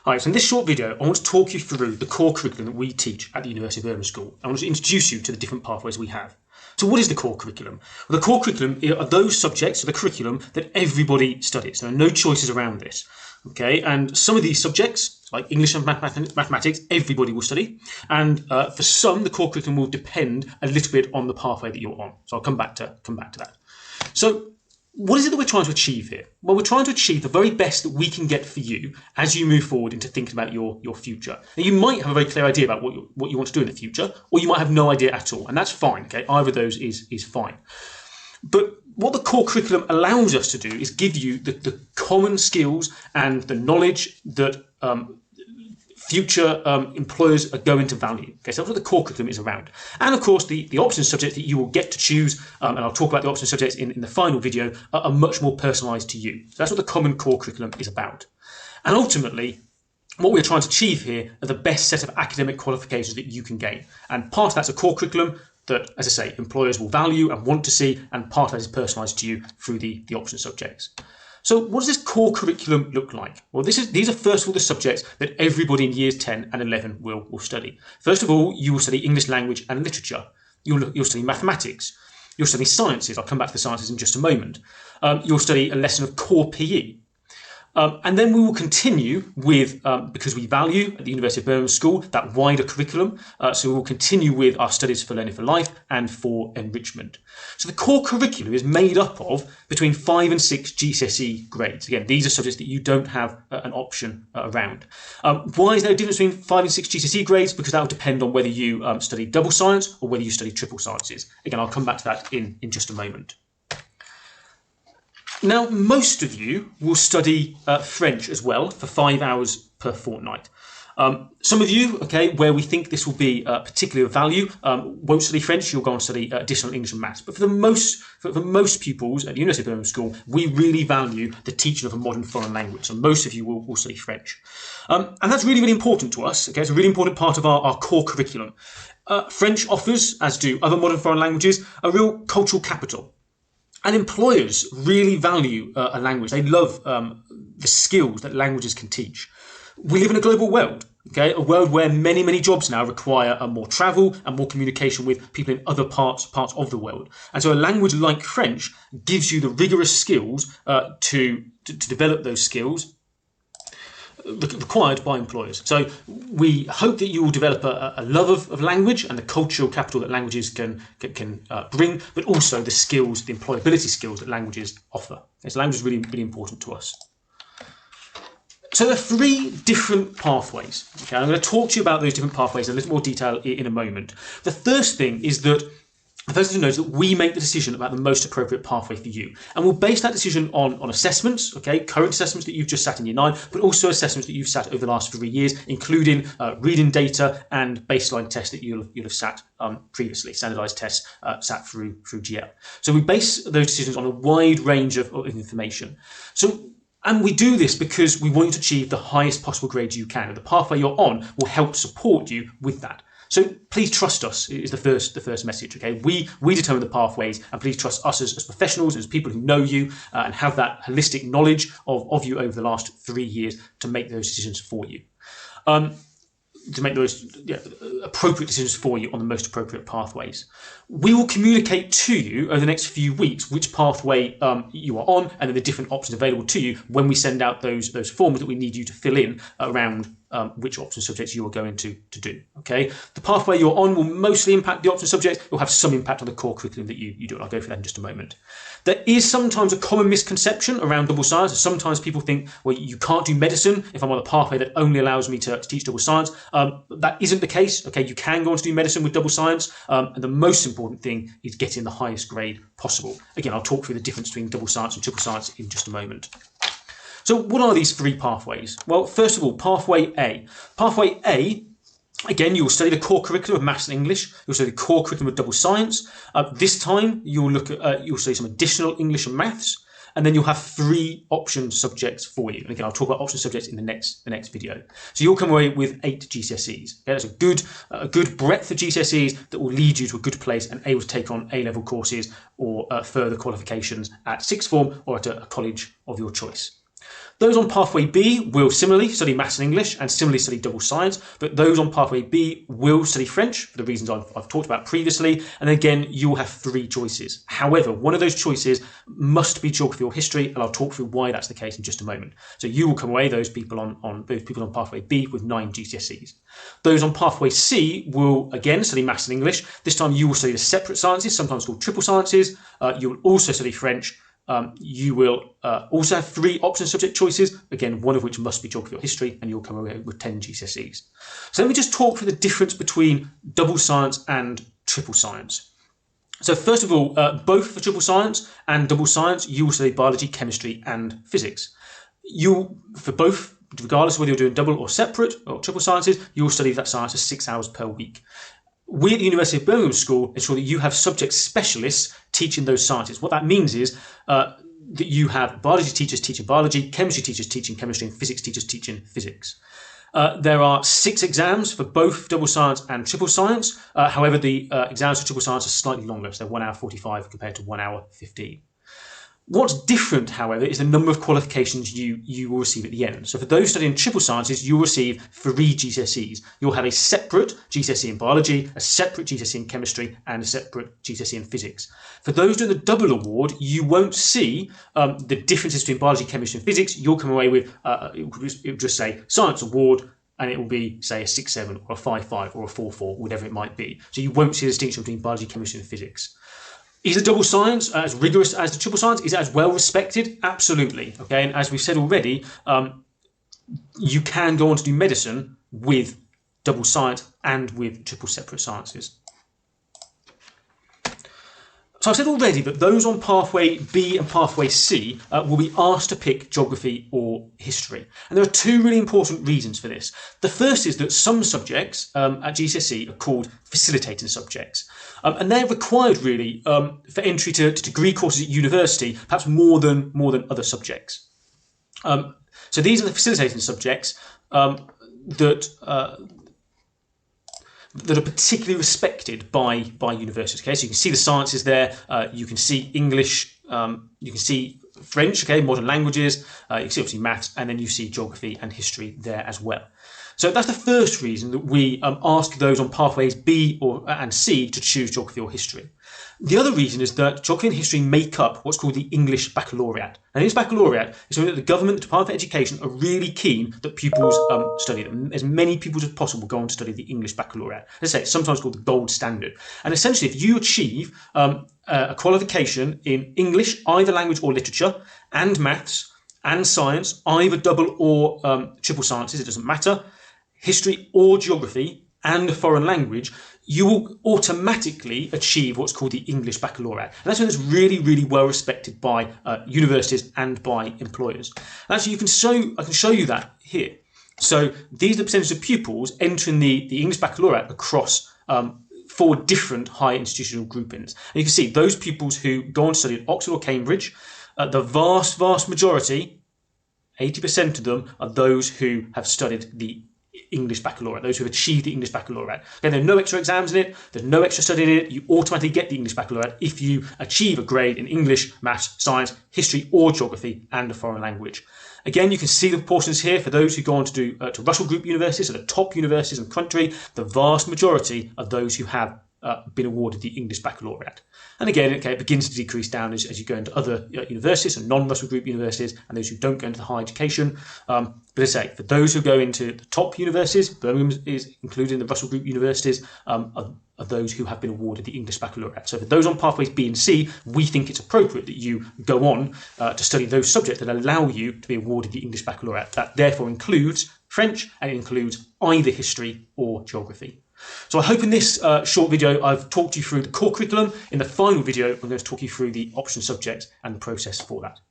Alright, so in this short video, I want to talk you through the core curriculum that we teach at the University of Birmingham School. I want to introduce you to the different pathways we have. So what is the core curriculum? Well, the core curriculum are those subjects of the curriculum that everybody studies. There are no choices around this. Okay, and some of these subjects, like English and mathematics, everybody will study. And for some, the core curriculum will depend a little bit on the pathway that you're on. So I'll come back to that. So what is it that we're trying to achieve here? Well, we're trying to achieve the very best that we can get for you as you move forward into thinking about your future. Now, you might have a very clear idea about what you want to do in the future, or you might have no idea at all, and that's fine. Okay, either of those is fine. But what the core curriculum allows us to do is give you the common skills and the knowledge that future employers are going to value. Okay, so that's what the core curriculum is around. And of course, the option subjects that you will get to choose, and I'll talk about the option subjects in the final video, are much more personalised to you. So that's what the common core curriculum is about. And ultimately, what we're trying to achieve here are the best set of academic qualifications that you can gain. And part of that's a core curriculum that, as I say, employers will value and want to see, and part of that is personalised to you through the option subjects. So what does this core curriculum look like? Well, these are first of all the subjects that everybody in years 10 and 11 will study. First of all, you will study English language and literature. You'll study mathematics. You'll study sciences. I'll come back to the sciences in just a moment. You'll study a lesson of core PE. And then we will continue with, because we value at the University of Birmingham School, that wider curriculum. So we will continue with our studies for learning for life and for enrichment. So the core curriculum is made up of between 5 and 6 GCSE grades. Again, these are subjects that you don't have an option around. Why is there a difference between 5 and 6 GCSE grades? Because that will depend on whether you study double science or whether you study triple sciences. Again, I'll come back to that in just a moment. Now, most of you will study French as well for 5 hours per fortnight. Some of you, okay, where we think this will be particularly of value, won't study French. You'll go and study additional English and maths. But for most pupils at the University of Birmingham School, we really value the teaching of a modern foreign language. So most of you will study French. And that's really, really important to us. Okay, it's a really important part of our core curriculum. French offers, as do other modern foreign languages, a real cultural capital. And employers really value a language. They love the skills that languages can teach. We live in a global world, okay? A world where many, many jobs now require more travel and more communication with people in other parts of the world. And so a language like French gives you the rigorous skills to develop those skills required by employers. So we hope that you will develop a love of language and the cultural capital that languages can bring, but also the skills, the employability skills that languages offer. So language is really, really important to us. So there are 3 different pathways. Okay, I'm going to talk to you about those different pathways in a little more detail in a moment. The first thing is that the first thing to know is that we make the decision about the most appropriate pathway for you. And we'll base that decision on assessments, okay, current assessments that you've just sat in year 9, but also assessments that you've sat over the last 3 years, including reading data and baseline tests that you'll have sat previously, standardised tests sat through GL. So we base those decisions on a wide range of information. And we do this because we want you to achieve the highest possible grades you can. And the pathway you're on will help support you with that. So please trust us is the first message. Okay, we determine the pathways, and please trust us as professionals, as people who know you and have that holistic knowledge of you over the last 3 years to make those decisions for you. To make those appropriate decisions for you on the most appropriate pathways. We will communicate to you over the next few weeks which pathway you are on, and then the different options available to you when we send out those forms that we need you to fill in around which option subjects you are going to do. Okay, the pathway you're on will mostly impact the option subjects. It will have some impact on the core curriculum that you do, and I'll go through that in just a moment. There is sometimes a common misconception around double science. Sometimes people think, well, you can't do medicine if I'm on a pathway that only allows me to teach double science. That isn't the case. Okay, you can go on to do medicine with double science, and the most important thing is getting the highest grade possible. Again, I'll talk through the difference between double science and triple science in just a moment. So what are these 3 pathways? Well, first of all, pathway A. Pathway A, again, you will study the core curriculum of maths and English. You'll study the core curriculum of double science. This time, you'll study some additional English and maths, and then you'll have 3 option subjects for you. And again, I'll talk about option subjects in the next video. So you'll come away with 8 GCSEs. Okay, that's a good breadth of GCSEs that will lead you to a good place and able to take on A-level courses or further qualifications at sixth form or at a college of your choice. Those on Pathway B will similarly study maths and English and similarly study double science, but those on Pathway B will study French for the reasons I've talked about previously. And again, you will have 3 choices. However, one of those choices must be geography or history, and I'll talk through why that's the case in just a moment. So you will come away, those people on Pathway B, with 9 GCSEs. Those on Pathway C will again study maths and English. This time you will study the separate sciences, sometimes called triple sciences. You will also study French. You will also have 3 option subject choices, again, one of which must be geography or history, and you'll come away with 10 GCSEs. So let me just talk through the difference between double science and triple science. So first of all, both for triple science and double science, you will study biology, chemistry, and physics. For both, regardless of whether you're doing double or separate or triple sciences, you will study that science for 6 hours per week. We at the University of Birmingham School ensure that you have subject specialists teaching those sciences. What that means is that you have biology teachers teaching biology, chemistry teachers teaching chemistry, and physics teachers teaching physics. There are 6 exams for both double science and triple science. However, the exams for triple science are slightly longer, so they're 1 hour 45 compared to 1 hour 15. What's different, however, is the number of qualifications you will receive at the end. So for those studying triple sciences, you'll receive 3 GCSEs. You'll have a separate GCSE in biology, a separate GCSE in chemistry, and a separate GCSE in physics. For those doing the double award, you won't see the differences between biology, chemistry, and physics. You'll come away with, it will just say science award, and it will be, say, a 6-7 or a 5-5 or a 4-4, whatever it might be. So you won't see a distinction between biology, chemistry, and physics. Is the double science as rigorous as the triple science? Is it as well respected? Absolutely. Okay, and as we've said already, you can go on to do medicine with double science and with triple separate sciences. So I've said already that those on Pathway B and Pathway C will be asked to pick geography or history. And there are 2 really important reasons for this. The first is that some subjects at GCSE are called facilitating subjects. And they're required really for entry to degree courses at university, perhaps more than other subjects. So these are the facilitating subjects that are particularly respected by universities. Okay, so you can see the sciences there. You can see English. You can see French. Okay, modern languages. You can see obviously maths, and then you see geography and history there as well. So that's the first reason that we ask those on pathways B and C to choose geography or history. The other reason is that geography and history make up what's called the English Baccalaureate. And this baccalaureate is something that the government, the Department of Education, are really keen that pupils study. That as many pupils as possible go on to study the English Baccalaureate. As I say, it's sometimes called the gold standard. And essentially, if you achieve a qualification in English, either language or literature, and maths and science, either double or triple sciences, it doesn't matter, history or geography, and a foreign language, you will automatically achieve what's called the English Baccalaureate. And that's something that's really, really well respected by universities and by employers. And actually, I can show you that here. So these are the percentage of pupils entering the English Baccalaureate across 4 different higher institutional groupings. And you can see those pupils who go on to study at Oxford or Cambridge, the vast, vast majority, 80% of them, are those who have studied the English Baccalaureate, those who have achieved the English Baccalaureate. Okay, there are no extra exams in it, there's no extra study in it, you automatically get the English Baccalaureate if you achieve a grade in English, maths, science, history or geography and a foreign language. Again, you can see the proportions here for those who go on to do to Russell Group universities, so the top universities in the country. The vast majority are those who have been awarded the English Baccalaureate. And again, okay, it begins to decrease down as you go into other universities and non-Russell Group universities and those who don't go into the higher education. But as I say, for those who go into the top universities, Birmingham is included in the Russell Group universities, are those who have been awarded the English Baccalaureate. So for those on pathways B and C, we think it's appropriate that you go on to study those subjects that allow you to be awarded the English Baccalaureate. That therefore includes French and it includes either history or geography. So I hope in this short video I've talked you through the core curriculum. In the final video I'm going to talk you through the option subjects and the process for that.